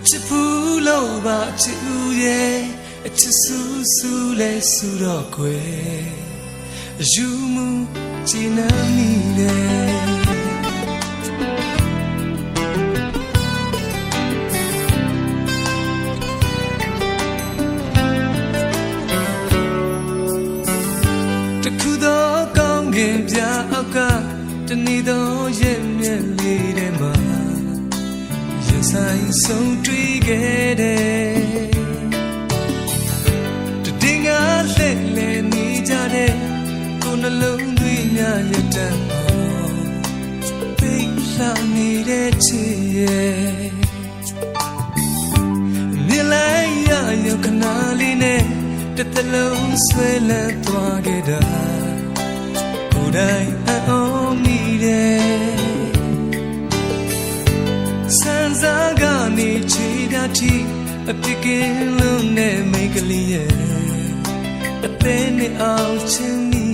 ချစ်ဘူးလို့ပါချစ်ဦးရဲ့အချစ်ဆူဆူလဲဆူတော့ခွေယူမှုချီနှမ်းမိတယ်တခုတော့ကောင်းကင်ပြအောက်ကတနေ့တော့ရဲ့မျက်လေးထဲမှာဆိုင်ဆုံးတွေ့ခဲ့တယ်တည်ငါလက်လဲနေကြတဲ့ကိုယ်နှလုံးသွင်းများရတဲ့ပိတ်လှနေတဲ့ချစ်ရဲ့မြင်လိုက်ရရောက်ခဏလေးနဲ့တစ်သလုံးဆွဲလန်းသွားခဲ့တာကိုယ်တိုင်အော်မိတယ်စံစားကနေချီတာတီအပြစ်ကင်းလုံးနဲ့မိတ်ကလေးရဲ့အသေးနဲ့အောင်ချင်း